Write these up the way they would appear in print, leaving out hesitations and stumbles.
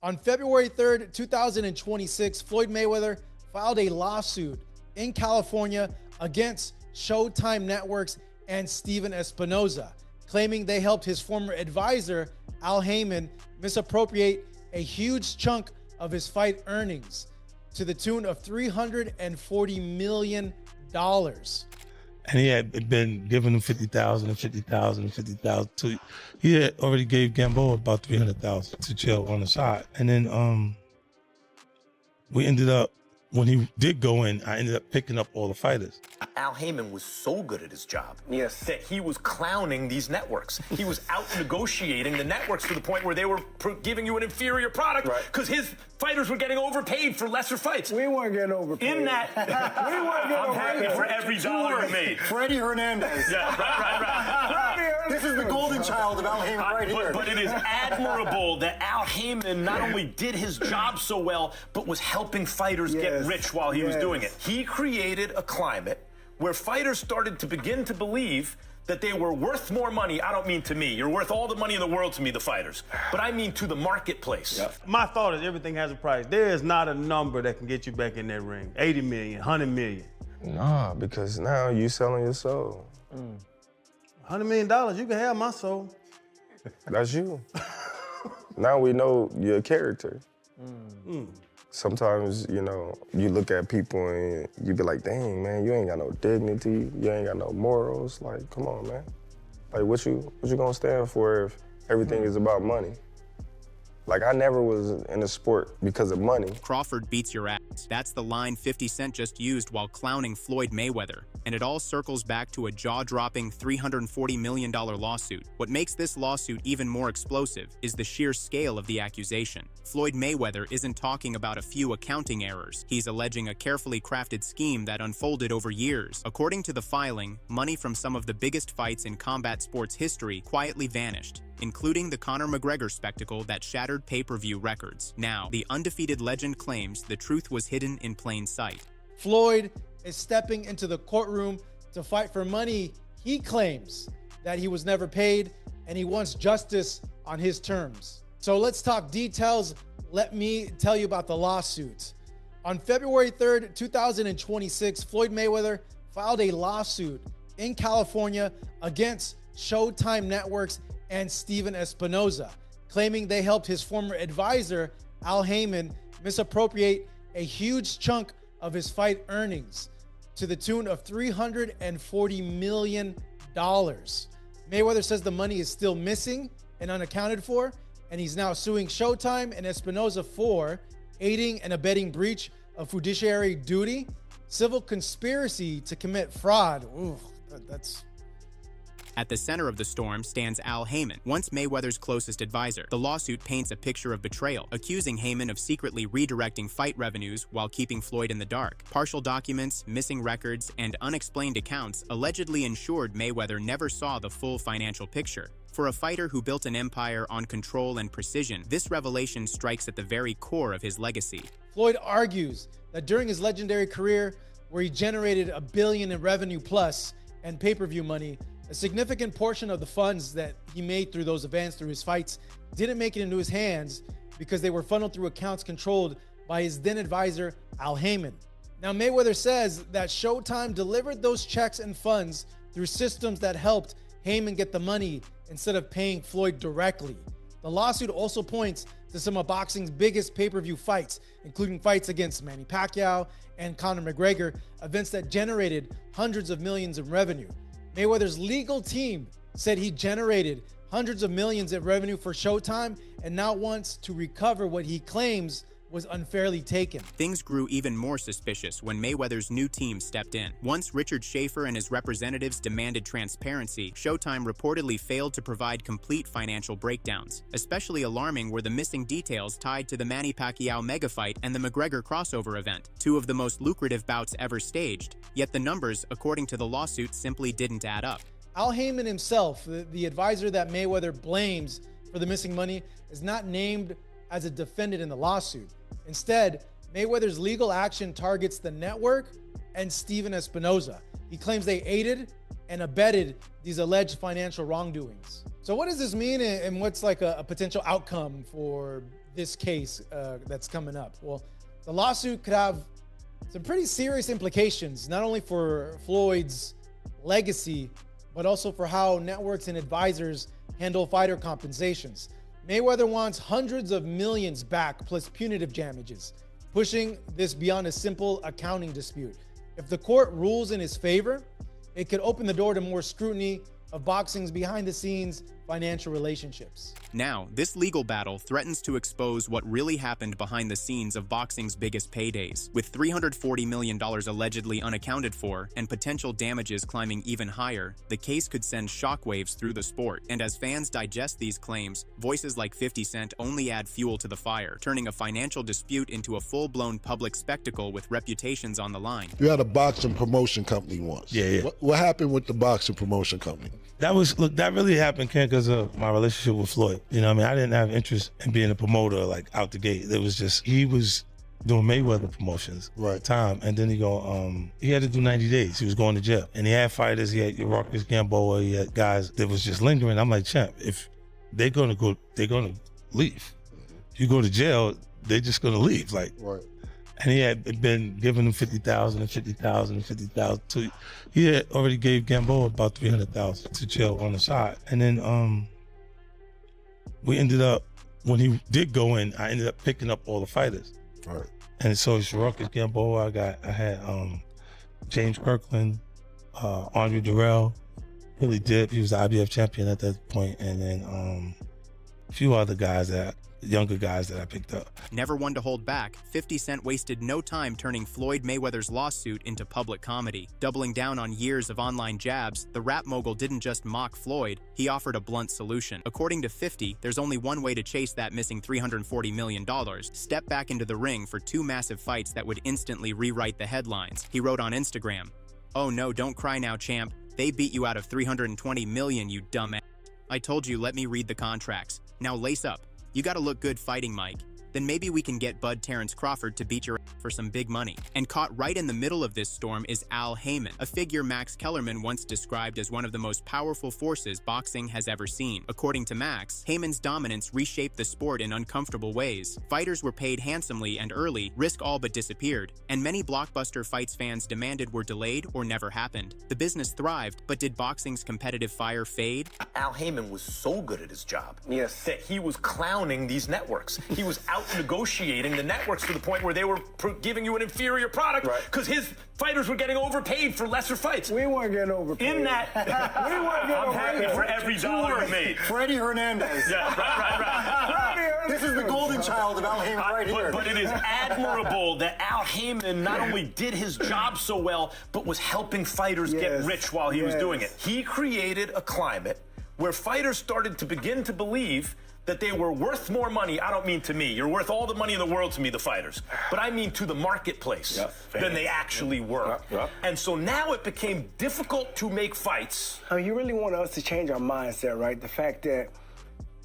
On February 3rd, 2026, Floyd Mayweather filed a lawsuit in California against Showtime Networks and Stephen Espinoza, claiming they helped his former advisor, Al Haymon, misappropriate a huge chunk of his fight earnings to the tune of $340 million. And he had been giving him 50,000 and 50,000 and 50,000. He had already gave Gamboa about 300,000 to jail on the side. And then we ended up, when he did go in, I ended up picking up all the fighters. Al Haymon was so good at his job that he was clowning these networks. He was out negotiating the networks to the point where they were giving you an inferior product because his fighters were getting overpaid for lesser fights. We weren't getting overpaid. In that, we weren't getting I'm happy for every dollar you made. Freddie Hernandez. Yeah, right. This is the golden child of Al Haymon right here. But it is admirable that Al Haymon not only did his job so well, but was helping fighters get rich while he was doing it. He created a climate where fighters started to begin to believe that they were worth more money. I don't mean to me. You're worth all the money in the world to me, the fighters. But I mean to the marketplace. My thought is everything has a price. There is not a number that can get you back in that ring. 80 million, 100 million. Nah, because now you selling your soul. $100 million, you can have my soul. That's you. Now we know your character. Sometimes, you know, you look at people and you be like, dang, man, you ain't got no dignity, you ain't got no morals. Like, come on, man. Like, what you gonna stand for if everything is about money? Like, I never was in a sport because of money. Crawford beats your ass. That's the line 50 Cent just used while clowning Floyd Mayweather. And it all circles back to a jaw-dropping $340 million lawsuit. What makes this lawsuit even more explosive is the sheer scale of the accusation. Floyd Mayweather isn't talking about a few accounting errors. He's alleging a carefully crafted scheme that unfolded over years. According to the filing, money from some of the biggest fights in combat sports history quietly vanished, including the Conor McGregor spectacle that shattered pay-per-view records. Now, the undefeated legend claims the truth was hidden in plain sight. Floyd is stepping into the courtroom to fight for money he claims that he was never paid, and he wants justice on his terms. So let's talk details. Let me tell you about the lawsuits. On February 3rd, 2026, Floyd Mayweather filed a lawsuit in California against Showtime Networks and Stephen Espinoza, claiming they helped his former advisor, Al Haymon, misappropriate a huge chunk of his fight earnings to the tune of $340 million. Mayweather says the money is still missing and unaccounted for, and he's now suing Showtime and Espinoza for aiding and abetting breach of fiduciary duty, civil conspiracy to commit fraud. Ooh, that's... At the center of the storm stands Al Haymon, once Mayweather's closest advisor. The lawsuit paints a picture of betrayal, accusing Haymon of secretly redirecting fight revenues while keeping Floyd in the dark. Partial documents, missing records, and unexplained accounts allegedly ensured Mayweather never saw the full financial picture. For a fighter who built an empire on control and precision, this revelation strikes at the very core of his legacy. Floyd argues that during his legendary career, where he generated $1 billion in revenue plus and pay-per-view money, a significant portion of the funds that he made through those events, through his fights, didn't make it into his hands because they were funneled through accounts controlled by his then advisor, Al Haymon. Now, Mayweather says that Showtime delivered those checks and funds through systems that helped Haymon get the money instead of paying Floyd directly. The lawsuit also points to some of boxing's biggest pay-per-view fights, including fights against Manny Pacquiao and Conor McGregor, events that generated hundreds of millions in revenue. Mayweather's legal team said he generated hundreds of millions in revenue for Showtime and now wants to recover what he claims was unfairly taken. Things grew even more suspicious when Mayweather's new team stepped in. Once Richard Schaefer and his representatives demanded transparency, Showtime reportedly failed to provide complete financial breakdowns. Especially alarming were the missing details tied to the Manny Pacquiao mega fight and the McGregor crossover event, two of the most lucrative bouts ever staged. Yet the numbers, according to the lawsuit, simply didn't add up. Al Haymon himself, the advisor that Mayweather blames for the missing money, is not named as a defendant in the lawsuit. Instead, Mayweather's legal action targets the network and Stephen Espinoza. He claims they aided and abetted these alleged financial wrongdoings. So what does this mean, and what's like a potential outcome for this case that's coming up? Well, the lawsuit could have some pretty serious implications, not only for Floyd's legacy, but also for how networks and advisors handle fighter compensations. Mayweather wants hundreds of millions back plus punitive damages, pushing this beyond a simple accounting dispute. If the court rules in his favor, it could open the door to more scrutiny of boxing's behind-the-scenes financial relationships. Now, this legal battle threatens to expose what really happened behind the scenes of boxing's biggest paydays. With $340 million allegedly unaccounted for and potential damages climbing even higher, the case could send shockwaves through the sport. And as fans digest these claims, voices like 50 Cent only add fuel to the fire, turning a financial dispute into a full-blown public spectacle with reputations on the line. You had a boxing promotion company once. Yeah. What happened with the boxing promotion company? That really happened, Ken, because of my relationship with Floyd. You know what I mean? I didn't have interest in being a promoter, like, out the gate. It was just, he was doing Mayweather promotions at the time. And then he had to do 90 days. He was going to jail. And he had fighters, he had Marcus Gamboa, he had guys that was just lingering. I'm like, champ, if they're gonna go, they're gonna leave. If you go to jail, they're just gonna leave. Like, Right. and he had been giving them 50,000 and 50,000 and 50,000. He had already gave Gamboa about 300,000 to jail on the side. And then we ended up, when he did go in, I ended up picking up all the fighters. Right. And so it's Marcus Gamboa. I had James Kirkland, Andre Durrell, Billy Dip. He was the IBF champion at that point, and then a few other guys younger guys that I picked up. Never one to hold back, 50 Cent wasted no time turning Floyd Mayweather's lawsuit into public comedy. Doubling down on years of online jabs, the rap mogul didn't just mock Floyd, he offered a blunt solution. According to 50, there's only one way to chase that missing $340 million. Step back into the ring for two massive fights that would instantly rewrite the headlines. He wrote on Instagram, "Oh no, don't cry now, champ. They beat you out of $320 million, you dumbass. I told you, let me read the contracts. Now lace up. You gotta look good fighting, Mike. Then maybe we can get Bud Terrence Crawford to beat your ass for some big money." And caught right in the middle of this storm is Al Haymon, a figure Max Kellerman once described as one of the most powerful forces boxing has ever seen. According to Max, Haymon's dominance reshaped the sport in uncomfortable ways. Fighters were paid handsomely and early, risk all but disappeared, and many blockbuster fights fans demanded were delayed or never happened. The business thrived, but did boxing's competitive fire fade? Al Haymon was so good at his job Yes. that he was clowning these networks. He was out negotiating the networks to the point where they were giving you an inferior product because his fighters were getting overpaid for lesser fights. We weren't getting overpaid. In that, we weren't getting I'm happy for every dollar you made. Freddie Hernandez. Yeah, right. This is the golden child of Al Haymon right here. But it is admirable that Al Haymon not only did his job so well, but was helping fighters get rich while he was doing it. He created a climate where fighters started to begin to believe that they were worth more money. I don't mean to me. You're worth all the money in the world to me, the fighters. But I mean to the marketplace than they actually were. And so now it became difficult to make fights. I mean, you really want us to change our mindset, right? The fact that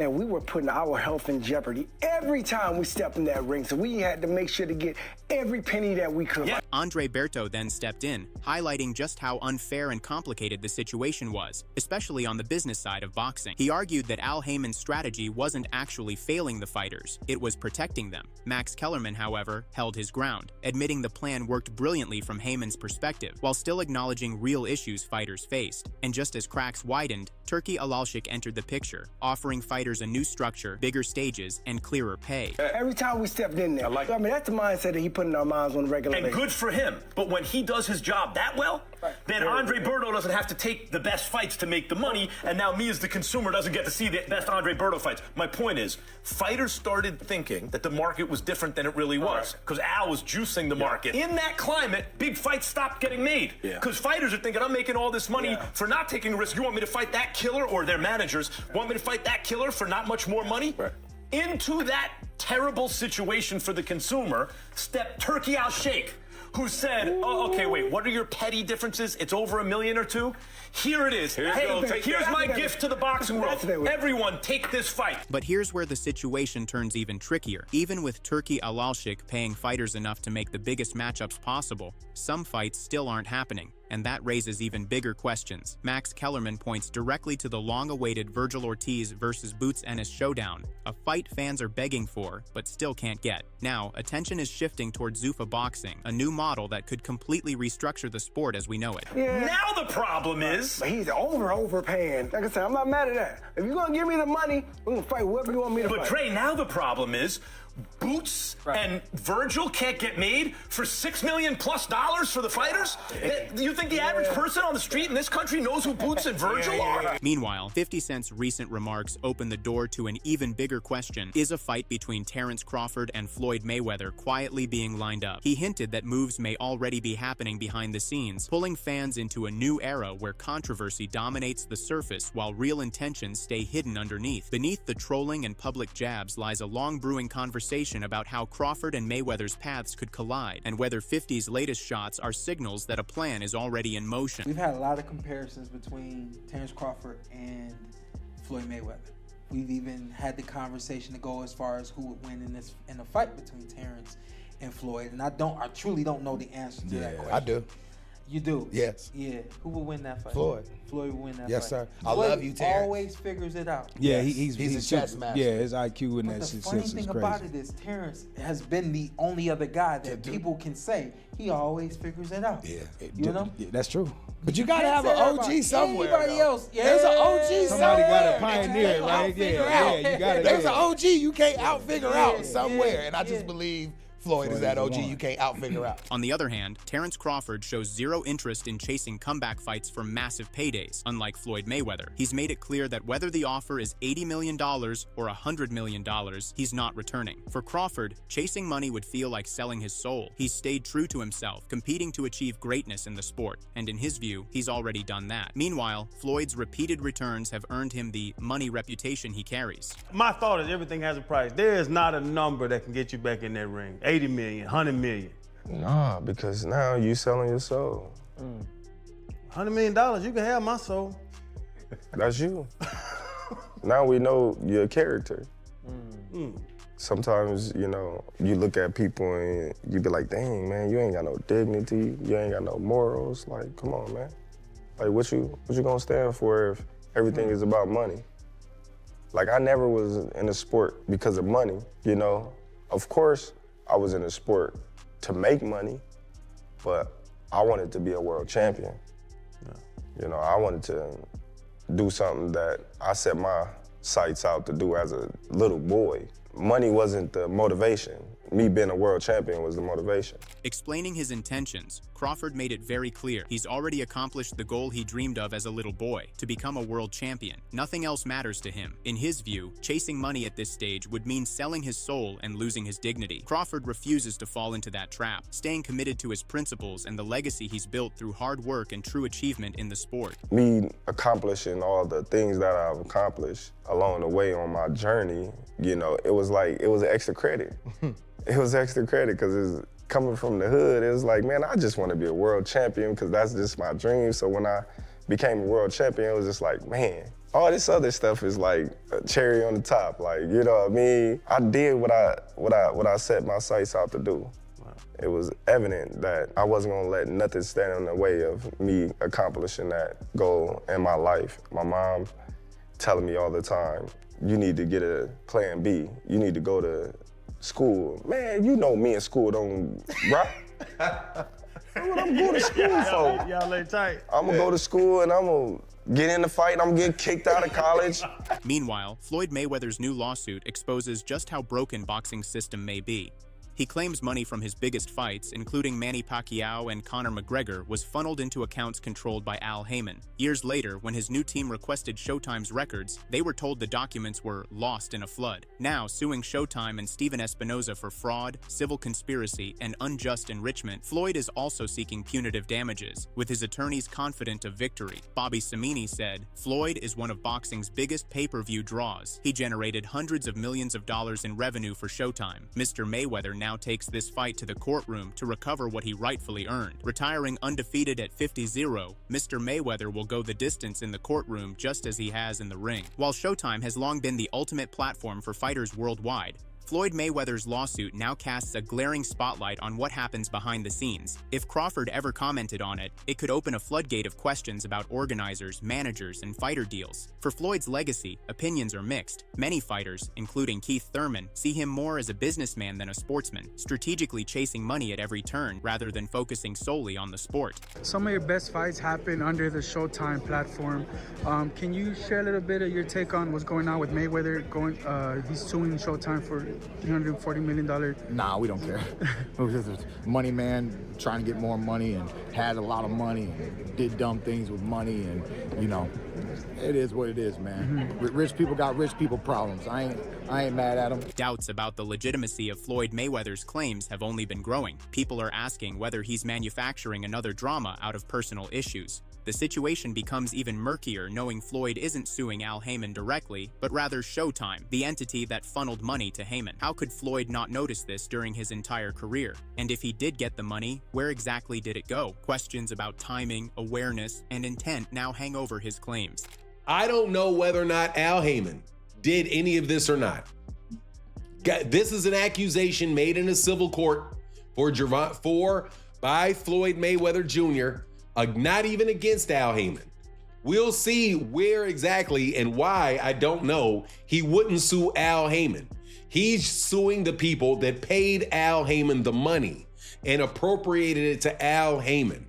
we were putting our health in jeopardy every time we stepped in that ring. So we had to make sure to get every penny that we could. Yeah. Andre Berto then stepped in, highlighting just how unfair and complicated the situation was, especially on the business side of boxing. He argued that Al Haymon's strategy wasn't actually failing the fighters, it was protecting them. Max Kellerman, however, held his ground, admitting the plan worked brilliantly from Haymon's perspective, while still acknowledging real issues fighters faced. And just as cracks widened, Turki Alalshik entered the picture, offering fighters a new structure, bigger stages, and clearer pay. Every time we stepped in there, I mean, that's the mindset that he put in our minds on a regular basis. And good for him. But when he does his job that well, then Andre Berto doesn't have to take the best fights to make the money, and now me as the consumer doesn't get to see the best Andre Berto fights. My point is, fighters started thinking that the market was different than it really was, because Al was juicing the market. In that climate, big fights stopped getting made, because fighters are thinking, I'm making all this money for not taking a risk. You want me to fight that killer, or their managers want me to fight that killer for not much more money? Into that terrible situation for the consumer stepped Turki Al-Sheikh, who said, oh, okay, wait, what are your petty differences? It's over $1 million or $2 million? Here it is. Here's my gift to the boxing world. Everyone, take this fight. But here's where the situation turns even trickier. Even with Turki Alalshik paying fighters enough to make the biggest matchups possible, some fights still aren't happening. and that raises even bigger questions. Max Kellerman points directly to the long-awaited Virgil Ortiz versus Boots Ennis showdown, a fight fans are begging for, but still can't get. Now, attention is shifting toward Zuffa Boxing, a new model that could completely restructure the sport as we know it. Yeah. Now the problem is... But he's overpaying. Like I said, I'm not mad at that. If you're gonna give me the money, we're gonna fight whoever you want me to fight. But Dre, now the problem is Boots and Virgil can't get made for $6 million plus for the fighters? Do you think the average person on the street in this country knows who Boots and Virgil are? Meanwhile, 50 Cent's recent remarks open the door to an even bigger question. Is a fight between Terrence Crawford and Floyd Mayweather quietly being lined up? He hinted that moves may already be happening behind the scenes, pulling fans into a new era where controversy dominates the surface while real intentions stay hidden underneath. Beneath the trolling and public jabs lies a long brewing conversation about how Crawford and Mayweather's paths could collide, and whether 50's latest shots are signals that a plan is already in motion. We've had a lot of comparisons between Terrence Crawford and Floyd Mayweather. We've even had the conversation to go as far as who would win in a fight between Terrence and Floyd, and I truly don't know the answer to that question. I do. You do? Yes. Yeah. Who will win that fight? Floyd. Floyd will win that Yes, fight. sir. I love you, Terrence. Always figures it out. Yeah, Yes. He's a chess master. Yeah, his IQ and But that the shit funny is thing crazy. about it is Terrence has been the only other guy that people can say he always figures it out. Yeah. You know? Yeah, that's true. But you gotta have an OG somewhere. Anybody though. else? Yeah. There's an OG Somebody got somewhere a pioneer, that you right? can't Yeah, outfigure yeah, out. you got it. There's an OG you can't outfigure out somewhere, and I yeah. just believe Floyd is that OG you can't outfigure out. On the other hand, Terrence Crawford shows zero interest in chasing comeback fights for massive paydays, unlike Floyd Mayweather. He's made it clear that whether the offer is $80 million or $100 million, he's not returning. For Crawford, chasing money would feel like selling his soul. He's stayed true to himself, competing to achieve greatness in the sport, and in his view, he's already done that. Meanwhile, Floyd's repeated returns have earned him the money reputation he carries. My thought is everything has a price. There is not a number that can get you back in that ring. 80 million, 100 million. Nah, because now you selling your soul. $100 million, you can have my soul. That's you. Now we know your character. Sometimes, you know, you look at people and you be like, dang, man, you ain't got no dignity, you ain't got no morals. Like, come on, man. Like, what you gonna stand for if everything is about money? Like, I never was in a sport because of money, you know? Of course, I was in a sport to make money, but I wanted to be a world champion. You know, I wanted to do something that I set my sights out to do as a little boy. Money wasn't the motivation. Me being a world champion was the motivation. Explaining his intentions, Crawford made it very clear he's already accomplished the goal he dreamed of as a little boy, to become a world champion. Nothing else matters to him. In his view, chasing money at this stage would mean selling his soul and losing his dignity. Crawford refuses to fall into that trap, staying committed to his principles and the legacy he's built through hard work and true achievement in the sport. Me accomplishing all the things that I've accomplished along the way on my journey, you know, it was extra credit. It was extra credit because it's coming from the hood. It was like, man, I just want to be a world champion because that's just my dream. So when I became a world champion, it was just like, man, all this other stuff is like a cherry on the top. Like, you know what I mean? I did what I set my sights out to do. It was evident that I wasn't gonna let nothing stand in the way of me accomplishing that goal in my life. My mom telling me all the time, you need to get a plan B. You need to go to school. Man, you know me in school don't rock. What I'm going to school for? Y'all lay tight. I'm gonna go to school and I'm gonna get in the fight, I'm gonna get kicked out of college. Meanwhile, Floyd Mayweather's new lawsuit exposes just how broken boxing's system may be. He claims money from his biggest fights, including Manny Pacquiao and Conor McGregor, was funneled into accounts controlled by Al Haymon. Years later, when his new team requested Showtime's records, they were told the documents were lost in a flood. Now, suing Showtime and Stephen Espinoza for fraud, civil conspiracy, and unjust enrichment, Floyd is also seeking punitive damages, with his attorneys confident of victory. Bobby Samini said, "Floyd is one of boxing's biggest pay-per-view draws. He generated hundreds of millions of dollars in revenue for Showtime. Mr. Mayweather now takes this fight to the courtroom to recover what he rightfully earned. Retiring undefeated at 50-0, Mr. Mayweather will go the distance in the courtroom just as he has in the ring." While Showtime has long been the ultimate platform for fighters worldwide, Floyd Mayweather's lawsuit now casts a glaring spotlight on what happens behind the scenes. If Crawford ever commented on it, it could open a floodgate of questions about organizers, managers, and fighter deals. For Floyd's legacy, opinions are mixed. Many fighters, including Keith Thurman, see him more as a businessman than a sportsman, strategically chasing money at every turn rather than focusing solely on the sport. Some of your best fights happen under the Showtime platform. Can you share a little bit of your take on what's going on with Mayweather? He's suing Showtime for $340 million. Nah, we don't care. Money man trying to get more money and had a lot of money and did dumb things with money, and you know, it is what it is, man. Rich people got rich people problems. I ain't mad at them. Doubts about the legitimacy of Floyd Mayweather's claims have only been growing. People are asking whether he's manufacturing another drama out of personal issues. The situation becomes even murkier knowing Floyd isn't suing Al Haymon directly, but rather Showtime, the entity that funneled money to Haymon. How could Floyd not notice this during his entire career? And if he did get the money, where exactly did it go? Questions about timing, awareness, and intent now hang over his claims. I don't know whether or not Al Haymon did any of this or not. This is an accusation made in a civil court by Floyd Mayweather Jr., not even against Al Haymon. We'll see where exactly and why, I don't know, he wouldn't sue Al Haymon. He's suing the people that paid Al Haymon the money and appropriated it to Al Haymon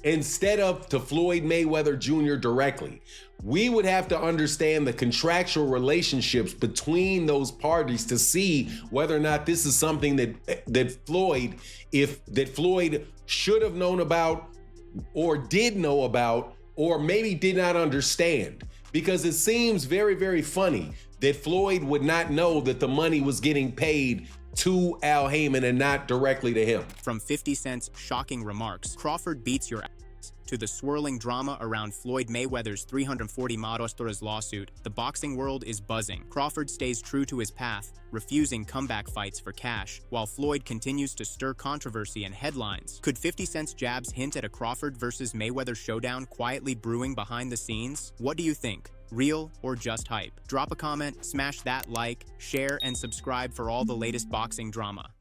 instead of to Floyd Mayweather Jr. directly. We would have to understand the contractual relationships between those parties to see whether or not this is something that Floyd should have known about, or did know about, or maybe did not understand. Because it seems very, very funny that Floyd would not know that the money was getting paid to Al Haymon and not directly to him. From 50 Cent's shocking remarks, Crawford beats your ass, to the swirling drama around Floyd Mayweather's $340 million lawsuit, the boxing world is buzzing. Crawford stays true to his path, refusing comeback fights for cash, while Floyd continues to stir controversy and headlines. Could 50 Cent's jabs hint at a Crawford versus Mayweather showdown quietly brewing behind the scenes? What do you think? Real or just hype? Drop a comment, smash that like, share, and subscribe for all the latest boxing drama.